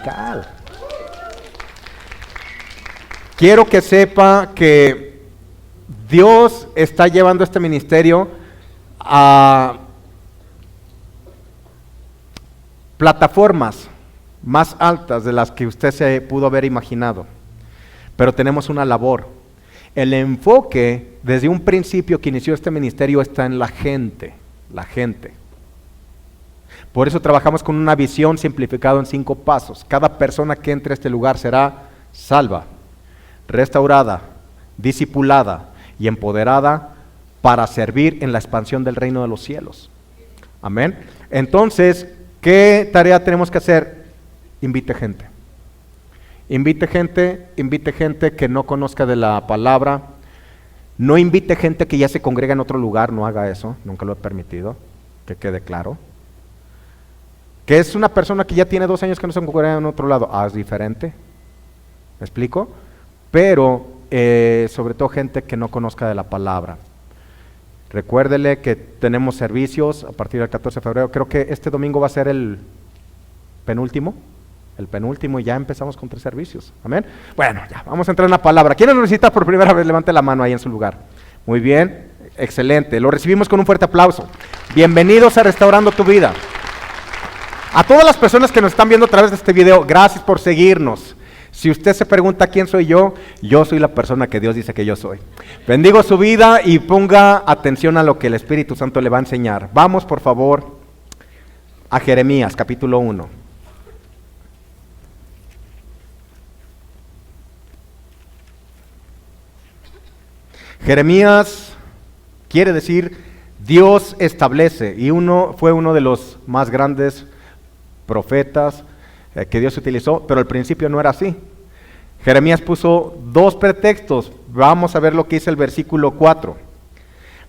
dominical. Quiero que sepa que Dios está llevando este ministerio a plataformas más altas de las que usted se pudo haber imaginado. Pero tenemos una labor. El enfoque desde un principio que inició este ministerio está en la gente. Por eso trabajamos con una visión simplificada en 5 pasos. Cada persona que entre a este lugar será salva, restaurada, discipulada y empoderada para servir en la expansión del reino de los cielos. Amén. Entonces, ¿qué tarea tenemos que hacer? Invite gente. Invite gente que no conozca de la palabra. No invite gente que ya se congrega en otro lugar, no haga eso, nunca lo he permitido, que quede claro. Que es una persona que ya tiene 2 años que no se congrega en otro lado, es diferente, ¿me explico? Pero sobre todo gente que no conozca de la palabra. Recuérdele que tenemos servicios a partir del 14 de febrero, creo que este domingo va a ser el penúltimo y ya empezamos con 3 servicios, amén. Bueno, ya, vamos a entrar en la palabra. ¿Quién lo necesita por primera vez? Levante la mano ahí en su lugar. Muy bien, excelente, lo recibimos con un fuerte aplauso. Bienvenidos a Restaurando tu Vida. A todas las personas que nos están viendo a través de este video, gracias por seguirnos. Si usted se pregunta quién soy yo soy la persona que Dios dice que yo soy. Bendigo su vida y ponga atención a lo que el Espíritu Santo le va a enseñar. Vamos por favor a Jeremías capítulo 1. Jeremías quiere decir Dios establece, y fue uno de los más grandes profetas que Dios utilizó, pero al principio no era así. Jeremías puso 2 pretextos. Vamos a ver lo que dice el versículo 4.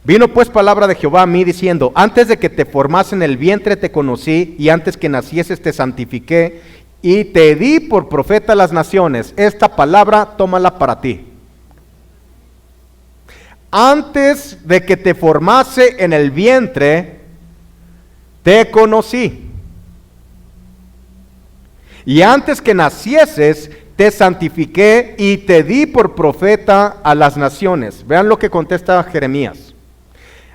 Vino pues palabra de Jehová a mí diciendo: antes de que te formase en el vientre te conocí, y antes que nacieses te santifiqué, y te di por profeta a las naciones. Esta palabra tómala para ti. Antes de que te formase en el vientre te conocí, y antes que nacieses te santifiqué y te di por profeta a las naciones. Vean lo que contesta Jeremías.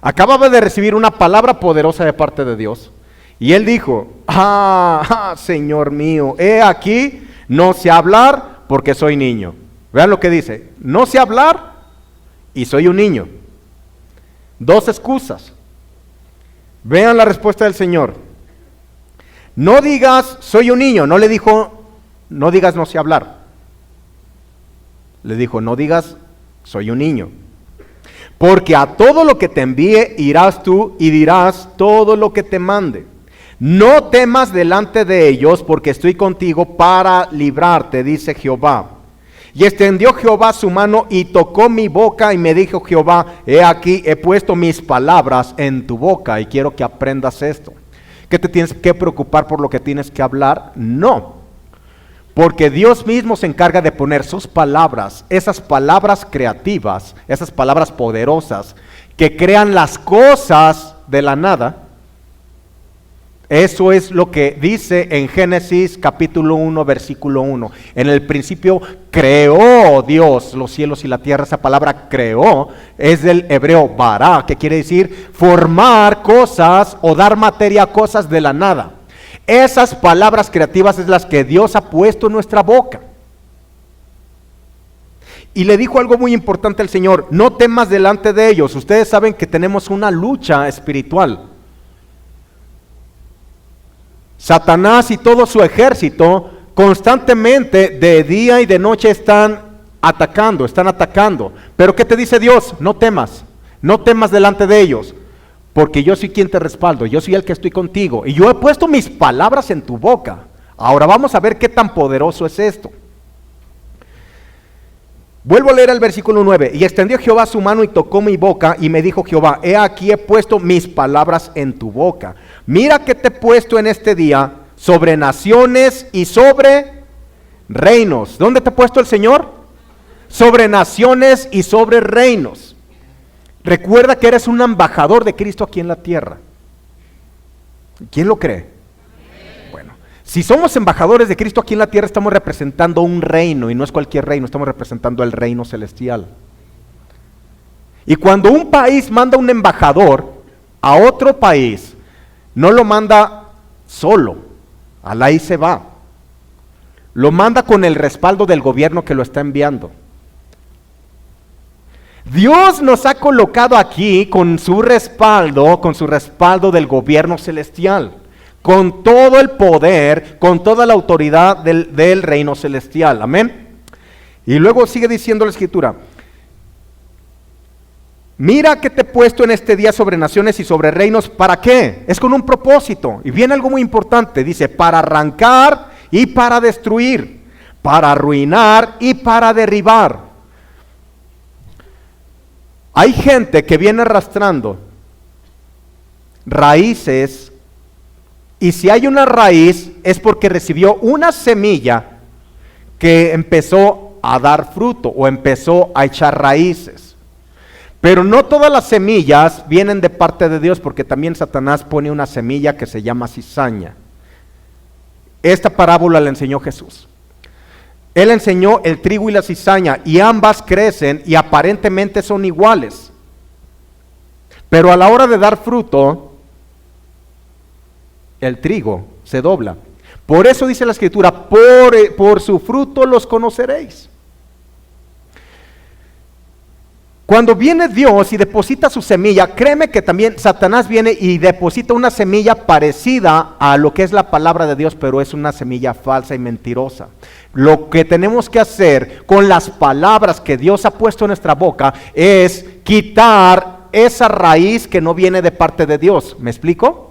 Acababa de recibir una palabra poderosa de parte de Dios. Y él dijo: Señor mío, he aquí, no sé hablar porque soy niño. Vean lo que dice: no sé hablar y soy un niño. 2 excusas. Vean la respuesta del Señor. No digas soy un niño. No le dijo no digas no sé hablar. Le dijo no digas soy un niño. Porque a todo lo que te envíe irás tú y dirás todo lo que te mande. No temas delante de ellos, porque estoy contigo para librarte, dice Jehová. Y extendió Jehová su mano y tocó mi boca, y me dijo Jehová: he aquí, he puesto mis palabras en tu boca. Y quiero que aprendas esto. ¿Que te tienes que preocupar por lo que tienes que hablar? No, porque Dios mismo se encarga de poner sus palabras, esas palabras creativas, esas palabras poderosas, que crean las cosas de la nada. Eso es lo que dice en Génesis capítulo 1, versículo 1. En el principio creó Dios los cielos y la tierra. Esa palabra creó es del hebreo bara, que quiere decir formar cosas o dar materia a cosas de la nada. Esas palabras creativas es las que Dios ha puesto en nuestra boca. Y le dijo algo muy importante al Señor: no temas delante de ellos. Ustedes saben que tenemos una lucha espiritual. Satanás y todo su ejército constantemente de día y de noche están atacando. Pero ¿qué te dice Dios? No temas delante de ellos, porque yo soy quien te respaldo, yo soy el que estoy contigo, y yo he puesto mis palabras en tu boca. Ahora vamos a ver qué tan poderoso es esto. Vuelvo a leer el versículo 9. Y extendió Jehová su mano y tocó mi boca, y me dijo Jehová: he aquí, he puesto mis palabras en tu boca. Mira que te he puesto en este día sobre naciones y sobre reinos. ¿Dónde te ha puesto el Señor? Sobre naciones y sobre reinos. Recuerda que eres un embajador de Cristo aquí en la tierra. ¿Quién lo cree? Bueno, Si somos embajadores de Cristo aquí en la tierra, estamos representando un reino, y no es cualquier reino, estamos representando el reino celestial. Y cuando un país manda un embajador a otro país, no lo manda solo, ahí se va. Lo manda con el respaldo del gobierno que lo está enviando. Dios nos ha colocado aquí con su respaldo del gobierno celestial, con todo el poder, con toda la autoridad del reino celestial. Amén. Y luego sigue diciendo la Escritura: mira que te he puesto en este día sobre naciones y sobre reinos. ¿Para qué? Es con un propósito. Y viene algo muy importante. Dice, para arrancar y para destruir, para arruinar y para derribar. Hay gente que viene arrastrando raíces, y si hay una raíz es porque recibió una semilla que empezó a dar fruto o empezó a echar raíces. Pero no todas las semillas vienen de parte de Dios, porque también Satanás pone una semilla que se llama cizaña. Esta parábola la enseñó Jesús. Él enseñó el trigo y la cizaña, y ambas crecen y aparentemente son iguales. Pero a la hora de dar fruto, el trigo se dobla. Por eso dice la Escritura, por su fruto los conoceréis. Cuando viene Dios y deposita su semilla, créeme que también Satanás viene y deposita una semilla parecida a lo que es la palabra de Dios, pero es una semilla falsa y mentirosa. Lo que tenemos que hacer con las palabras que Dios ha puesto en nuestra boca es quitar esa raíz que no viene de parte de Dios. ¿Me explico?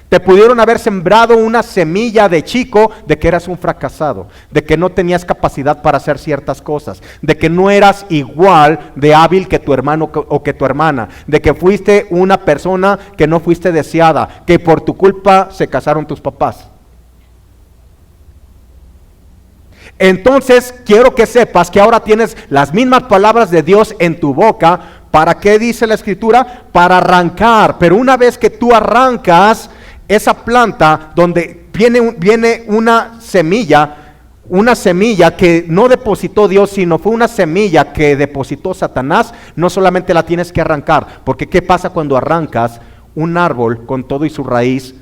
Te pudieron haber sembrado una semilla de chico de que eras un fracasado, de que no tenías capacidad para hacer ciertas cosas, de que no eras igual de hábil que tu hermano o que tu hermana, de que fuiste una persona que no fuiste deseada, que por tu culpa se casaron tus papás. Entonces quiero que sepas que ahora tienes las mismas palabras de Dios en tu boca. ¿Para qué dice la Escritura? Para arrancar. Pero una vez que tú arrancas esa planta donde viene una semilla que no depositó Dios, sino fue una semilla que depositó Satanás, no solamente la tienes que arrancar, porque ¿qué pasa cuando arrancas un árbol con todo y su raíz?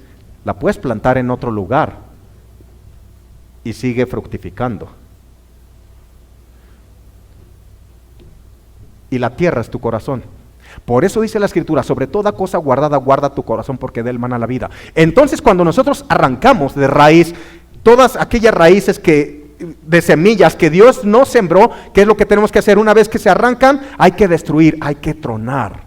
La puedes plantar en otro lugar y sigue fructificando. Y la tierra es tu corazón. Por eso dice la Escritura, sobre toda cosa guardada, guarda tu corazón, porque de él mana la vida. Entonces, cuando nosotros arrancamos de raíz todas aquellas raíces de semillas que Dios no sembró, ¿qué es lo que tenemos que hacer? Una vez que se arrancan, hay que destruir, hay que tronar,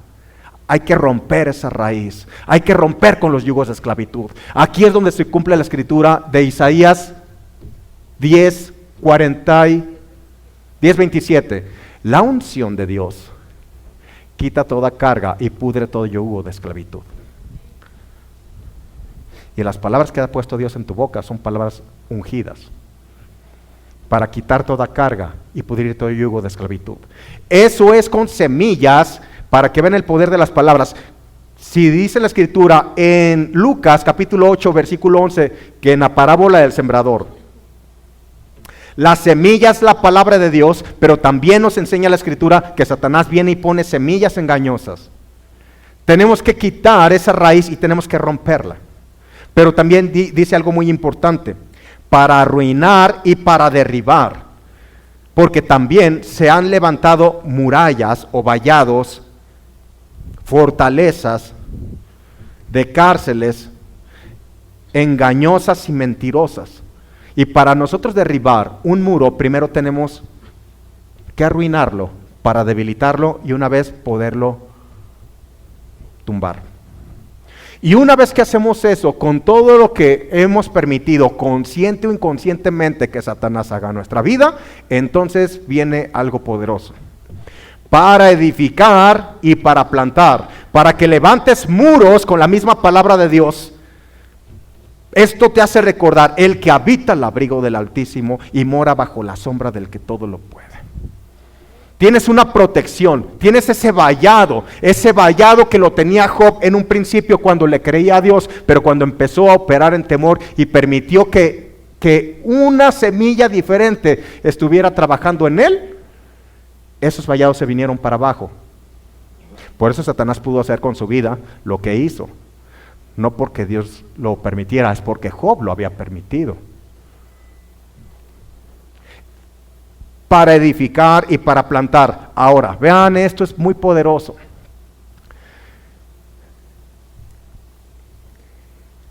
hay que romper esa raíz, hay que romper con los yugos de esclavitud. Aquí es donde se cumple la Escritura de Isaías 10:27. La unción de Dios quita toda carga y pudre todo yugo de esclavitud. Y las palabras que ha puesto Dios en tu boca son palabras ungidas para quitar toda carga y pudrir todo yugo de esclavitud. Eso es con semillas, para que vean el poder de las palabras. Si dice la Escritura en Lucas capítulo 8 versículo 11, que en la parábola del sembrador, la semilla es la palabra de Dios, pero también nos enseña la Escritura que Satanás viene y pone semillas engañosas. Tenemos que quitar esa raíz y tenemos que romperla. Pero también dice algo muy importante, para arruinar y para derribar, porque también se han levantado murallas o vallados, fortalezas de cárceles engañosas y mentirosas. Y para nosotros derribar un muro, primero tenemos que arruinarlo para debilitarlo y una vez poderlo tumbar. Y una vez que hacemos eso, con todo lo que hemos permitido, consciente o inconscientemente, que Satanás haga en nuestra vida, entonces viene algo poderoso. Para edificar y para plantar, para que levantes muros con la misma palabra de Dios. Esto te hace recordar, el que habita el abrigo del Altísimo y mora bajo la sombra del que todo lo puede. Tienes una protección, tienes ese vallado que lo tenía Job en un principio cuando le creía a Dios, pero cuando empezó a operar en temor y permitió que que una semilla diferente estuviera trabajando en él, esos vallados se vinieron para abajo. Por eso Satanás pudo hacer con su vida lo que hizo. No porque Dios lo permitiera, es porque Job lo había permitido. Para edificar y para plantar. Ahora, vean, esto es muy poderoso.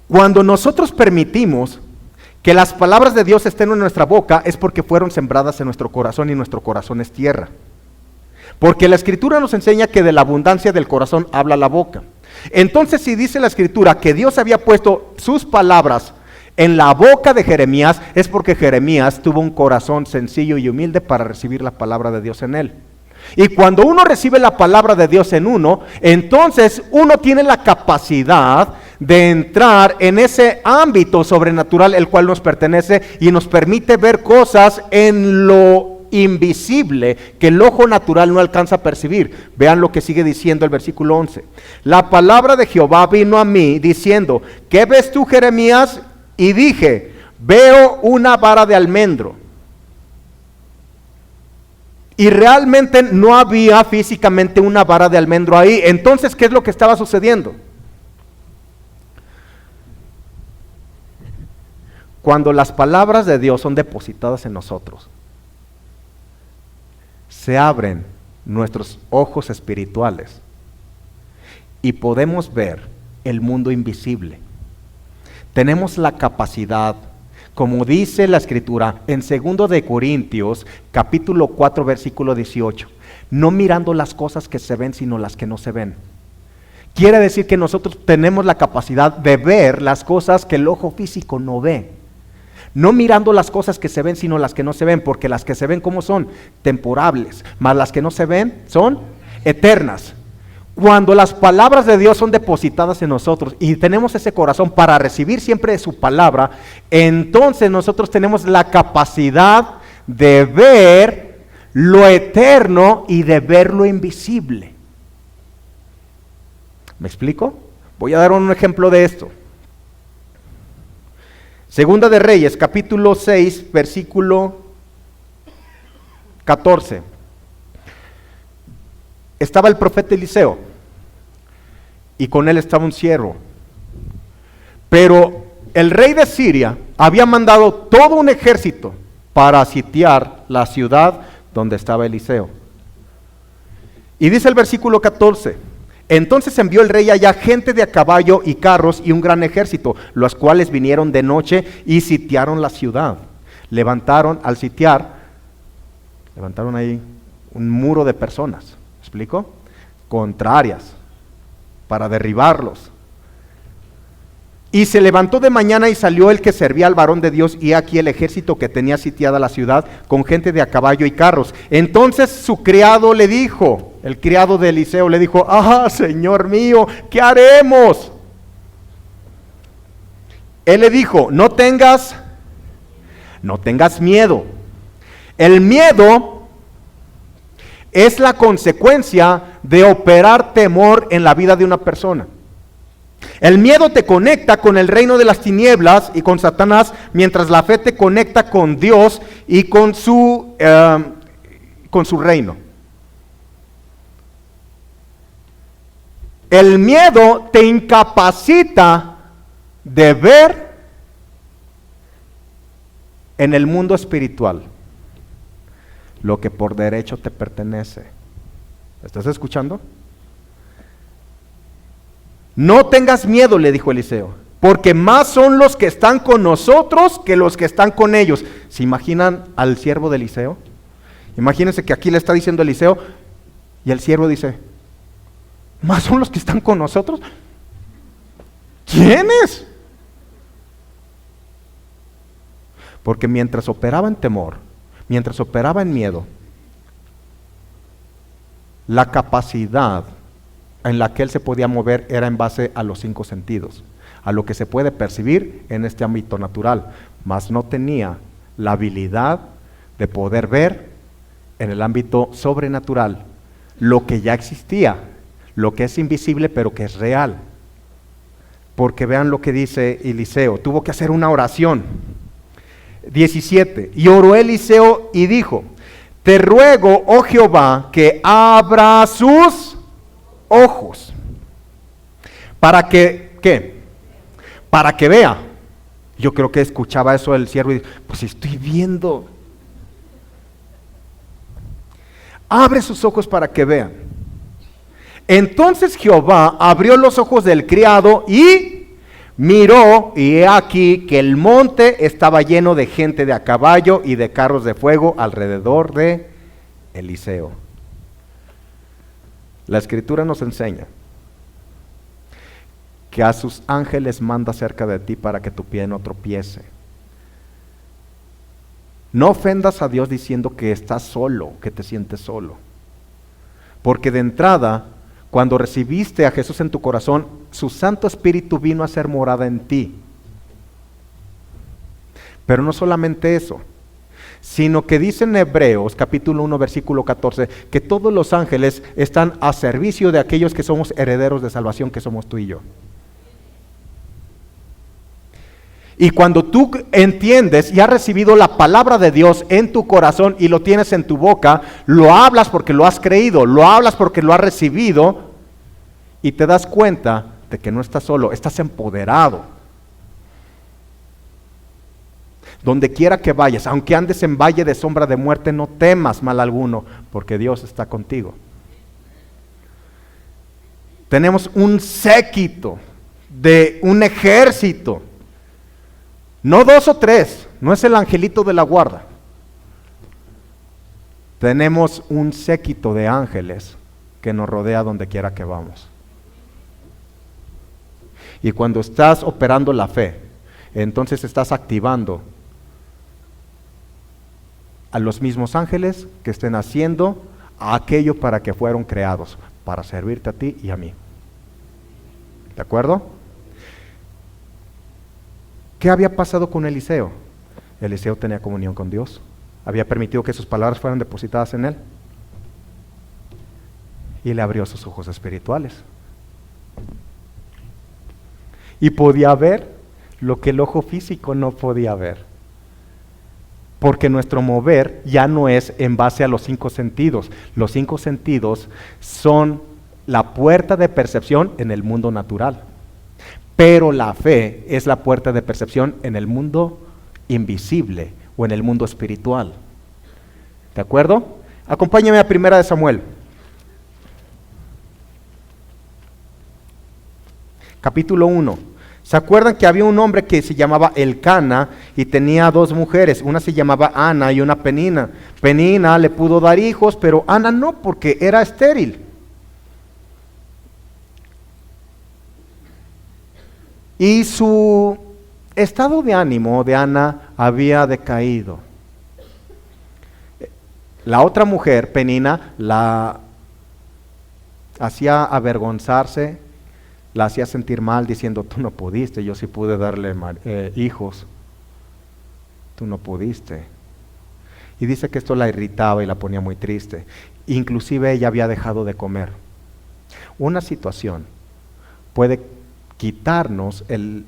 Cuando nosotros permitimos que las palabras de Dios estén en nuestra boca, es porque fueron sembradas en nuestro corazón y nuestro corazón es tierra. Porque la Escritura nos enseña que de la abundancia del corazón habla la boca. Entonces, si dice la Escritura que Dios había puesto sus palabras en la boca de Jeremías, es porque Jeremías tuvo un corazón sencillo y humilde para recibir la palabra de Dios en él. Y cuando uno recibe la palabra de Dios en uno, entonces uno tiene la capacidad de entrar en ese ámbito sobrenatural el cual nos pertenece y nos permite ver cosas en lo invisible que el ojo natural no alcanza a percibir. Vean lo que sigue diciendo el versículo 11. La palabra de Jehová vino a mí diciendo, ¿qué ves tú, Jeremías? Y dije, veo una vara de almendro. Y realmente no había físicamente una vara de almendro ahí. Entonces, ¿qué es lo que estaba sucediendo? Cuando las palabras de Dios son depositadas en nosotros, se abren nuestros ojos espirituales y podemos ver el mundo invisible. Tenemos la capacidad, como dice la Escritura en 2 de Corintios, capítulo 4, versículo 18, no mirando las cosas que se ven, sino las que no se ven. Quiere decir que nosotros tenemos la capacidad de ver las cosas que el ojo físico no ve. No mirando las cosas que se ven, sino las que no se ven, porque las que se ven, ¿cómo son? Temporales, más las que no se ven son eternas. Cuando las palabras de Dios son depositadas en nosotros y tenemos ese corazón para recibir siempre de su palabra, entonces nosotros tenemos la capacidad de ver lo eterno y de ver lo invisible. ¿Me explico? Voy a dar un ejemplo de esto. Segunda de Reyes, capítulo 6, versículo 14. Estaba el profeta Eliseo y con él estaba un siervo. Pero el rey de Siria había mandado todo un ejército para sitiar la ciudad donde estaba Eliseo. Y dice el versículo 14, entonces envió el rey allá gente de a caballo y carros y un gran ejército, los cuales vinieron de noche y sitiaron la ciudad. Al sitiar, levantaron ahí un muro de personas, ¿me explico? Contrarias, para derribarlos. Y se levantó de mañana y salió el que servía al varón de Dios, y aquí el ejército que tenía sitiada la ciudad con gente de a caballo y carros. Entonces su criado le dijo, el criado de Eliseo le dijo, Señor mío, ¿qué haremos? Él le dijo, no tengas miedo. El miedo es la consecuencia de operar temor en la vida de una persona. El miedo te conecta con el reino de las tinieblas y con Satanás, mientras la fe te conecta con Dios y con su reino. El miedo te incapacita de ver en el mundo espiritual lo que por derecho te pertenece. ¿Estás escuchando? No tengas miedo, le dijo Eliseo, porque más son los que están con nosotros que los que están con ellos. ¿Se imaginan al siervo de Eliseo? Imagínense que aquí le está diciendo Eliseo y el siervo dice, ¿más son los que están con nosotros? ¿Quiénes? Porque mientras operaba en temor, mientras operaba en miedo, la capacidad en la que él se podía mover era en base a los 5 sentidos, a lo que se puede percibir en este ámbito natural, mas no tenía la habilidad de poder ver en el ámbito sobrenatural lo que ya existía, lo que es invisible pero que es real. Porque vean lo que dice Eliseo, tuvo que hacer una oración. 17. Y oró Eliseo y dijo: te ruego, oh Jehová, que abra sus ojos, para que, ¿qué? Para que vea. Yo creo que escuchaba eso el siervo y dice: pues estoy viendo. Abre sus ojos para que vean. Entonces Jehová abrió los ojos del criado y miró, y he aquí que el monte estaba lleno de gente de a caballo y de carros de fuego alrededor de Eliseo. La Escritura nos enseña que a sus ángeles manda cerca de ti para que tu pie no tropiece. No ofendas a Dios diciendo que estás solo, que te sientes solo. Porque de entrada, cuando recibiste a Jesús en tu corazón, su Santo Espíritu vino a ser morada en ti. Pero no solamente eso, sino que dice en Hebreos capítulo 1 versículo 14 que todos los ángeles están a servicio de aquellos que somos herederos de salvación, que somos tú y yo. Y cuando tú entiendes y has recibido la palabra de Dios en tu corazón y lo tienes en tu boca, lo hablas porque lo has creído, lo hablas porque lo has recibido, y te das cuenta de que no estás solo, estás empoderado. Donde quiera que vayas, aunque andes en valle de sombra de muerte, no temas mal alguno, porque Dios está contigo. Tenemos un séquito de un ejército. No 2 o 3, no es el angelito de la guarda. Tenemos un séquito de ángeles que nos rodea donde quiera que vamos. Y cuando estás operando la fe, entonces estás activando a los mismos ángeles que estén haciendo aquello para que fueron creados, para servirte a ti y a mí. ¿De acuerdo? ¿Qué había pasado con Eliseo? Eliseo tenía comunión con Dios. Había permitido que sus palabras fueran depositadas en él. Y le abrió sus ojos espirituales. Y podía ver lo que el ojo físico no podía ver. Porque nuestro mover ya no es en base a los 5 sentidos. Los 5 sentidos son la puerta de percepción en el mundo natural. Pero la fe es la puerta de percepción en el mundo invisible o en el mundo espiritual. ¿De acuerdo? Acompáñame a 1 Samuel. Capítulo 1. ¿Se acuerdan que había un hombre que se llamaba Elcana y tenía 2 mujeres? Una se llamaba Ana y una Penina. Penina le pudo dar hijos, pero Ana no, porque era estéril. Y su estado de ánimo de Ana había decaído. La otra mujer, Penina, la hacía avergonzarse, la hacía sentir mal diciendo: tú no pudiste, yo sí pude darle hijos, tú no pudiste. Y dice que esto la irritaba y la ponía muy triste. Inclusive ella había dejado de comer. Una situación puede quitarnos el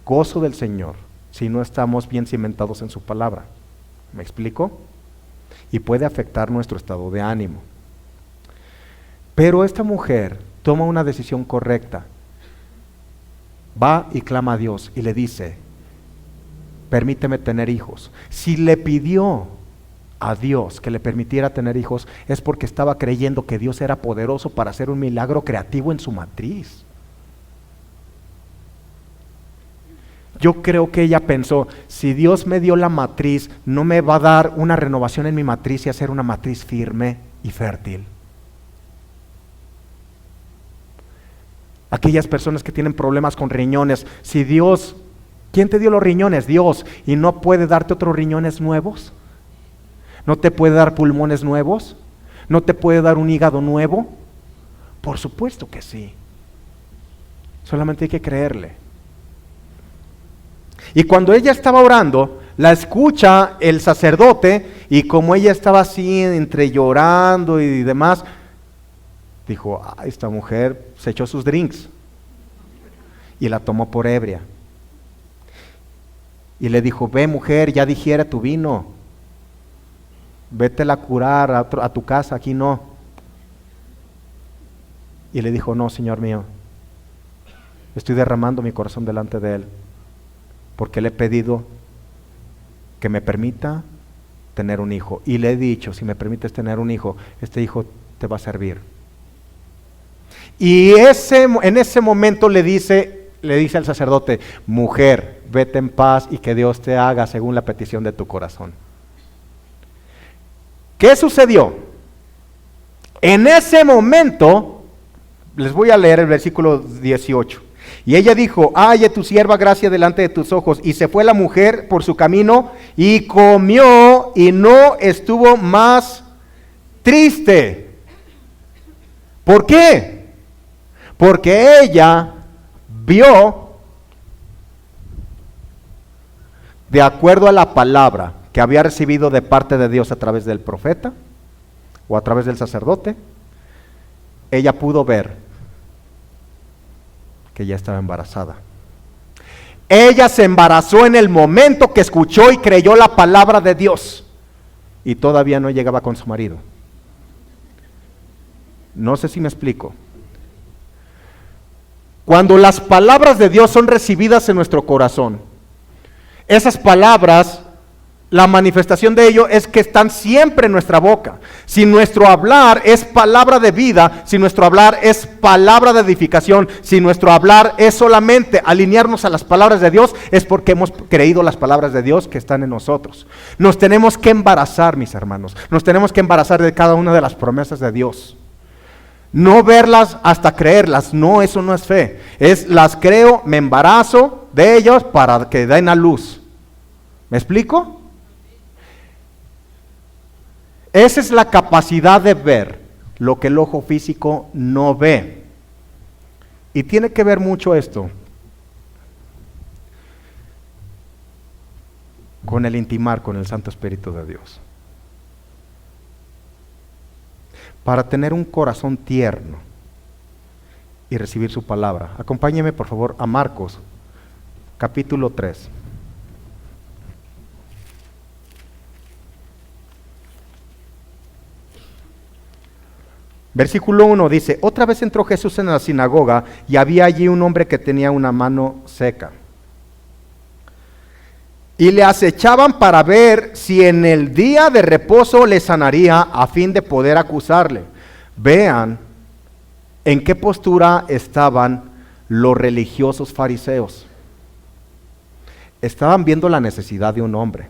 gozo del Señor si no estamos bien cimentados en su palabra. ¿Me explico? Y puede afectar nuestro estado de ánimo. Pero esta mujer toma una decisión correcta. Va y clama a Dios y le dice: permíteme tener hijos. Si le pidió a Dios que le permitiera tener hijos, es porque estaba creyendo que Dios era poderoso para hacer un milagro creativo en su matriz. Yo creo que ella pensó: si Dios me dio la matriz, no me va a dar una renovación en mi matriz y hacer una matriz firme y fértil. Aquellas personas que tienen problemas con riñones, si Dios, ¿quién te dio los riñones? Dios, ¿y no puede darte otros riñones nuevos? ¿No te puede dar pulmones nuevos? ¿No te puede dar un hígado nuevo? Por supuesto que sí. Solamente hay que creerle. Y cuando ella estaba orando, la escucha el sacerdote, y como ella estaba así entre llorando y demás, dijo: esta mujer se echó sus drinks y la tomó por ebria. Y le dijo, ve mujer, ya digiere tu vino. Vétela a curar a tu casa, aquí no. Y le dijo, no, Señor mío, estoy derramando mi corazón delante de Él, porque le he pedido que me permita tener un hijo. Y le he dicho, si me permites tener un hijo, este hijo te va a servir. Y en ese momento le dice al sacerdote, mujer, vete en paz y que Dios te haga según la petición de tu corazón. ¿Qué sucedió? En ese momento, les voy a leer el versículo 18. Y ella dijo, halle tu sierva gracia delante de tus ojos. Y se fue la mujer por su camino y comió y no estuvo más triste. ¿Por qué? Porque ella vio, de acuerdo a la palabra que había recibido de parte de Dios a través del profeta o a través del sacerdote, ella pudo ver que ya estaba embarazada. Ella se embarazó en el momento que escuchó y creyó la palabra de Dios y todavía no llegaba con su marido. No sé si me explico. Cuando las palabras de Dios son recibidas en nuestro corazón, esas palabras, la manifestación de ello es que están siempre en nuestra boca. Si nuestro hablar es palabra de vida, si nuestro hablar es palabra de edificación, si nuestro hablar es solamente alinearnos a las palabras de Dios, es porque hemos creído las palabras de Dios que están en nosotros. Nos tenemos que embarazar, mis hermanos. Nos tenemos que embarazar de cada una de las promesas de Dios. No verlas hasta creerlas. No, eso no es fe. Es las creo, me embarazo de ellas para que den a luz. ¿Me explico? Esa es la capacidad de ver lo que el ojo físico no ve. Y tiene que ver mucho esto con el intimar con el Santo Espíritu de Dios. Para tener un corazón tierno y recibir su palabra. Acompáñeme por favor a Marcos, capítulo 3. Versículo 1 dice, otra vez entró Jesús en la sinagoga y había allí un hombre que tenía una mano seca. Y le acechaban para ver si en el día de reposo le sanaría a fin de poder acusarle. Vean en qué postura estaban los religiosos fariseos. Estaban viendo la necesidad de un hombre.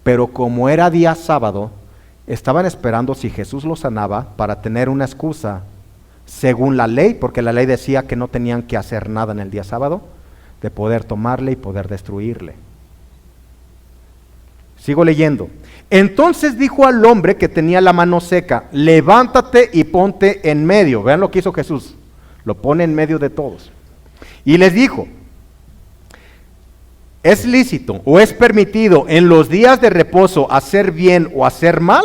Pero como era día sábado, estaban esperando si Jesús lo sanaba para tener una excusa según la ley, porque la ley decía que no tenían que hacer nada en el día sábado, de poder tomarle y poder destruirle. Sigo leyendo. Entonces dijo al hombre que tenía la mano seca, levántate y ponte en medio. Vean lo que hizo Jesús, lo pone en medio de todos. Y les dijo, ¿es lícito o es permitido en los días de reposo hacer bien o hacer mal?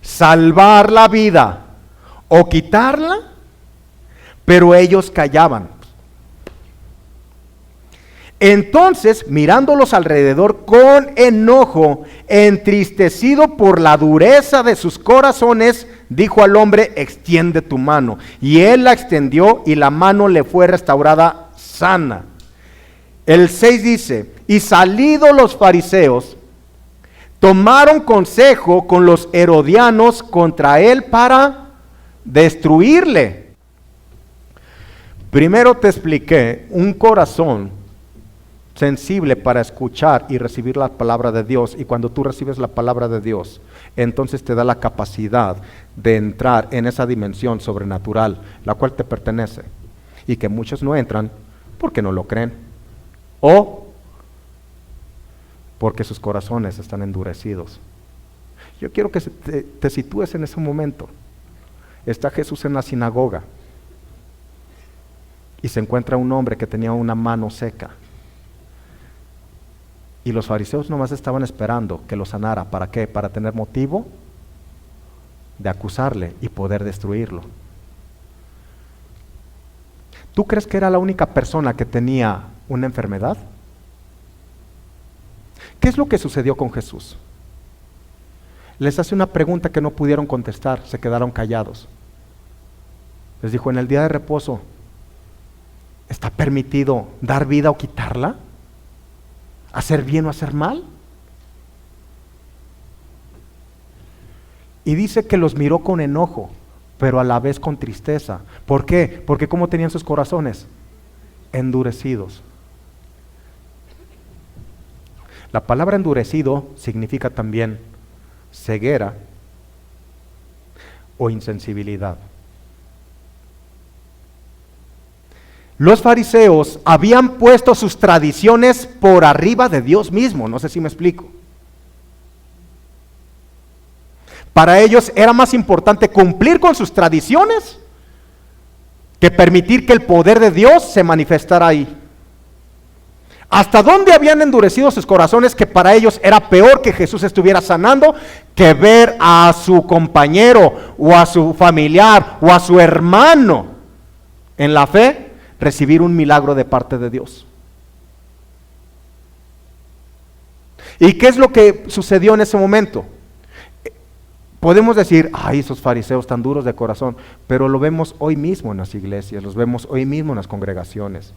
¿Salvar la vida o quitarla? Pero ellos callaban. Entonces, mirándolos alrededor con enojo, entristecido por la dureza de sus corazones, dijo al hombre, extiende tu mano. Y él la extendió y la mano le fue restaurada sana. El 6 dice, y salidos los fariseos, tomaron consejo con los herodianos contra él para destruirle. Primero te expliqué, un corazón sensible para escuchar y recibir la palabra de Dios, y cuando tú recibes la palabra de Dios, entonces te da la capacidad de entrar en esa dimensión sobrenatural, la cual te pertenece, y que muchos no entran porque no lo creen, o porque sus corazones están endurecidos. Yo quiero que te sitúes en ese momento. Está Jesús en la sinagoga, y se encuentra un hombre que tenía una mano seca. Y los fariseos nomás estaban esperando que lo sanara. ¿Para qué? Para tener motivo de acusarle y poder destruirlo. ¿Tú crees que era la única persona que tenía una enfermedad? ¿Qué es lo que sucedió con Jesús? Les hace una pregunta que no pudieron contestar, se quedaron callados. Les dijo, en el día de reposo, ¿está permitido dar vida o quitarla? ¿Hacer bien o hacer mal? Y dice que los miró con enojo, pero a la vez con tristeza. ¿Por qué? Porque ¿cómo tenían sus corazones? Endurecidos. La palabra endurecido significa también ceguera o insensibilidad. Los fariseos habían puesto sus tradiciones por arriba de Dios mismo, no sé si me explico. Para ellos era más importante cumplir con sus tradiciones que permitir que el poder de Dios se manifestara ahí. ¿Hasta dónde habían endurecido sus corazones que para ellos era peor que Jesús estuviera sanando que ver a su compañero o a su familiar o a su hermano en la fe recibir un milagro de parte de Dios? ¿Y qué es lo que sucedió en ese momento? Podemos decir, ay, esos fariseos tan duros de corazón, pero lo vemos hoy mismo en las iglesias, los vemos hoy mismo en las congregaciones.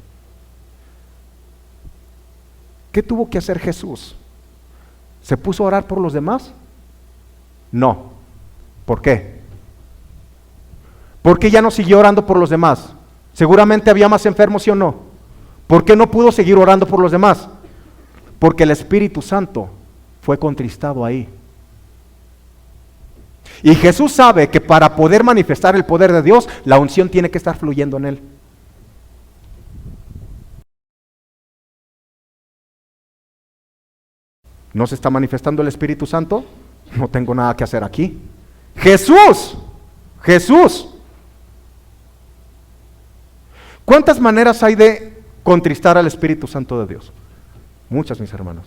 ¿Qué tuvo que hacer Jesús? ¿Se puso a orar por los demás? No. ¿Por qué? ¿Por qué ya no siguió orando por los demás? Seguramente había más enfermos, ¿sí o no? ¿Por qué no pudo seguir orando por los demás? Porque el Espíritu Santo fue contristado ahí. Y Jesús sabe que para poder manifestar el poder de Dios, la unción tiene que estar fluyendo en él. ¿No se está manifestando el Espíritu Santo? No tengo nada que hacer aquí. Jesús. ¿Cuántas maneras hay de contristar al Espíritu Santo de Dios? Muchas, mis hermanos.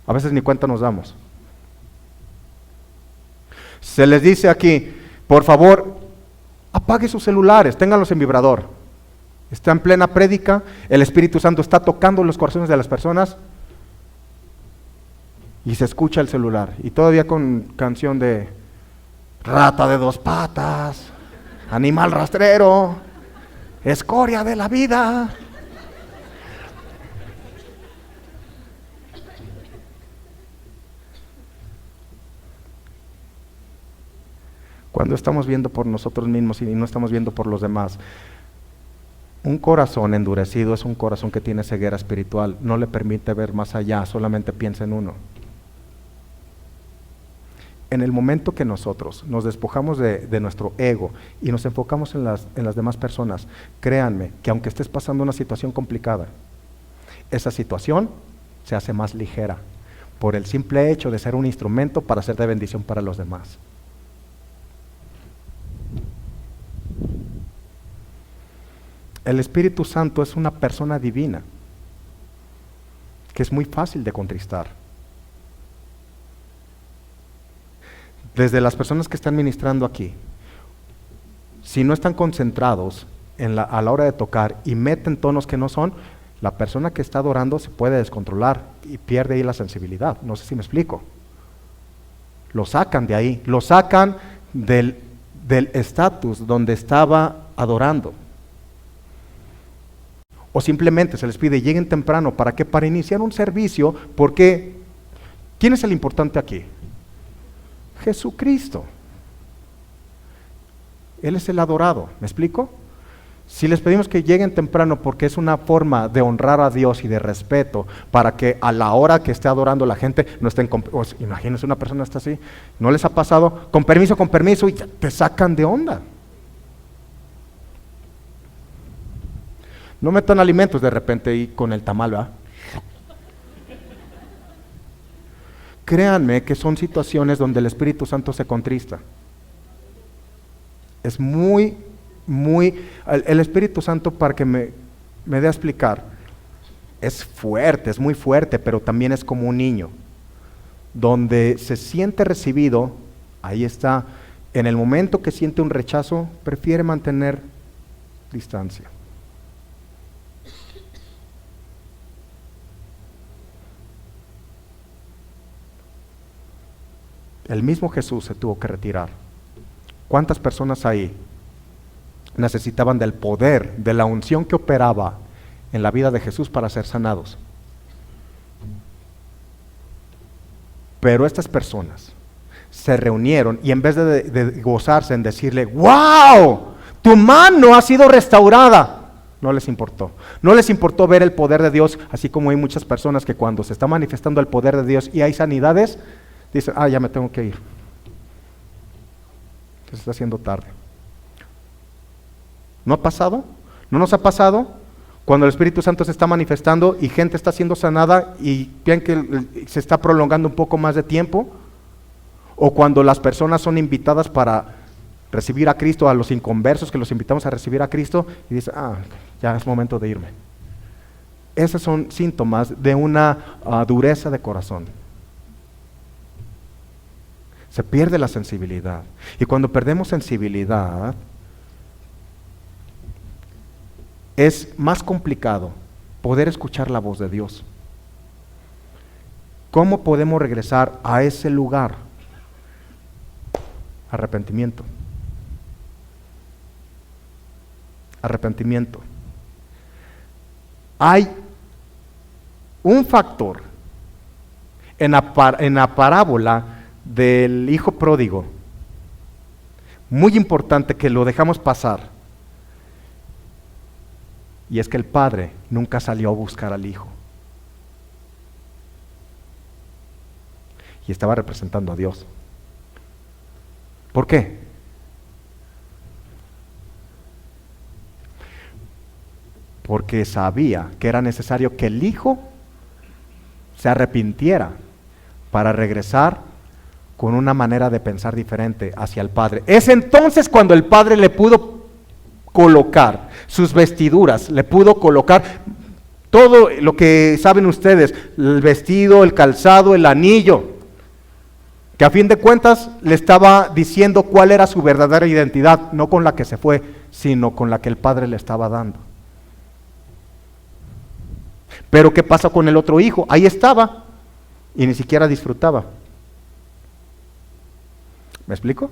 A veces ni cuenta nos damos. Se les dice aquí, por favor, apague sus celulares, ténganlos en vibrador. Está en plena prédica, el Espíritu Santo está tocando los corazones de las personas y se escucha el celular. Y todavía con canción de rata de dos patas, animal rastrero, escoria de la vida. Cuando estamos viendo por nosotros mismos y no estamos viendo por los demás, un corazón endurecido es un corazón que tiene ceguera espiritual, no le permite ver más allá, solamente piensa en uno. En el momento que nosotros nos despojamos de nuestro ego y nos enfocamos en las demás personas, créanme que aunque estés pasando una situación complicada, esa situación se hace más ligera por el simple hecho de ser un instrumento para ser de bendición para los demás. El Espíritu Santo es una persona divina que es muy fácil de contristar. Desde las personas que están ministrando aquí, si no están concentrados a la hora de tocar y meten tonos que no son, la persona que está adorando se puede descontrolar y pierde ahí la sensibilidad. No sé si me explico. Lo sacan de ahí, lo sacan del estatus donde estaba adorando. O simplemente se les pide, lleguen temprano. ¿Para qué? Para iniciar un servicio, porque ¿quién es el importante aquí? Jesucristo. Él es el adorado, ¿me explico? Si les pedimos que lleguen temprano porque es una forma de honrar a Dios y de respeto, para que a la hora que esté adorando la gente no estén imagínense una persona está así, ¿no les ha pasado? Con permiso, y te sacan de onda. No metan alimentos de repente y con el tamal, ¿verdad? Créanme que son situaciones donde el Espíritu Santo se contrista. Es el Espíritu Santo, para que me dé a explicar, es fuerte, es muy fuerte, pero también es como un niño. Donde se siente recibido, ahí está. En el momento que siente un rechazo, prefiere mantener distancia. El mismo Jesús se tuvo que retirar. ¿Cuántas personas ahí necesitaban del poder, de la unción que operaba en la vida de Jesús para ser sanados? Pero estas personas se reunieron y en vez de gozarse en decirle, ¡wow! Tu mano ha sido restaurada. No les importó. No les importó ver el poder de Dios, así como hay muchas personas que cuando se está manifestando el poder de Dios y hay sanidades, dicen, ya me tengo que ir. Se está haciendo tarde. ¿No ha pasado? ¿No nos ha pasado? Cuando el Espíritu Santo se está manifestando y gente está siendo sanada y ven que se está prolongando un poco más de tiempo, o cuando las personas son invitadas para recibir a Cristo, a los inconversos que los invitamos a recibir a Cristo, y dicen, ya es momento de irme. Esos son síntomas de una dureza de corazón. Se pierde la sensibilidad. Y cuando perdemos sensibilidad, es más complicado poder escuchar la voz de Dios. ¿Cómo podemos regresar a ese lugar? Arrepentimiento. Arrepentimiento. Hay un factor en la parábola del hijo pródigo muy importante que lo dejamos pasar, y es que el padre nunca salió a buscar al hijo y estaba representando a Dios. ¿Por qué? Porque sabía que era necesario que el hijo se arrepintiera para regresar con una manera de pensar diferente hacia el padre. Es entonces cuando el padre le pudo colocar sus vestiduras, le pudo colocar todo lo que saben ustedes, el vestido, el calzado, el anillo, que a fin de cuentas le estaba diciendo cuál era su verdadera identidad, no con la que se fue, sino con la que el padre le estaba dando. Pero ¿qué pasa con el otro hijo? Ahí estaba y ni siquiera disfrutaba. ¿Me explico?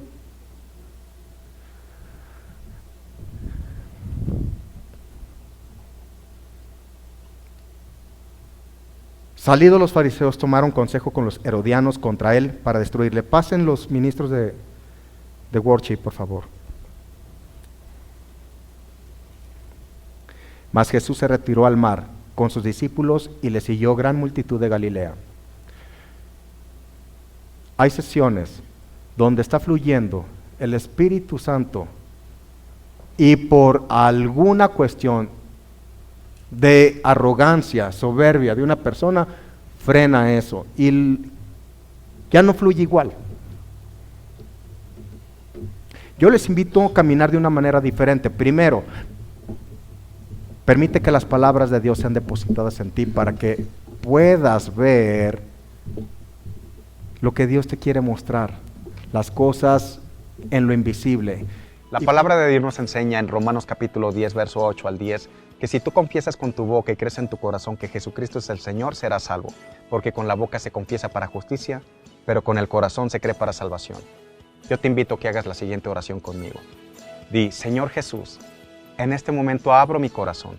Salidos los fariseos, tomaron consejo con los herodianos contra él para destruirle. Pasen los ministros de worship, por favor. Mas Jesús se retiró al mar con sus discípulos y le siguió gran multitud de Galilea. Hay sesiones donde está fluyendo el Espíritu Santo y por alguna cuestión de arrogancia, soberbia de una persona, frena eso y ya no fluye igual. Yo les invito a caminar de una manera diferente. Primero, permite que las palabras de Dios sean depositadas en ti para que puedas ver lo que Dios te quiere mostrar, las cosas en lo invisible. La palabra de Dios nos enseña en Romanos capítulo 10, verso 8 al 10, que si tú confiesas con tu boca y crees en tu corazón que Jesucristo es el Señor, serás salvo, porque con la boca se confiesa para justicia, pero con el corazón se cree para salvación. Yo te invito a que hagas la siguiente oración conmigo. Di, Señor Jesús, en este momento abro mi corazón.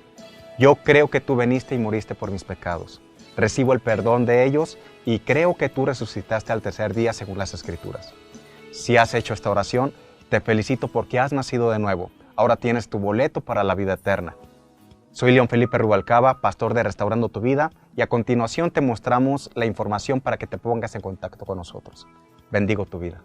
Yo creo que tú veniste y moriste por mis pecados. Recibo el perdón de ellos y creo que tú resucitaste al tercer día según las Escrituras. Si has hecho esta oración, te felicito porque has nacido de nuevo. Ahora tienes tu boleto para la vida eterna. Soy León Felipe Rubalcaba, pastor de Restaurando tu Vida, y a continuación te mostramos la información para que te pongas en contacto con nosotros. Bendigo tu vida.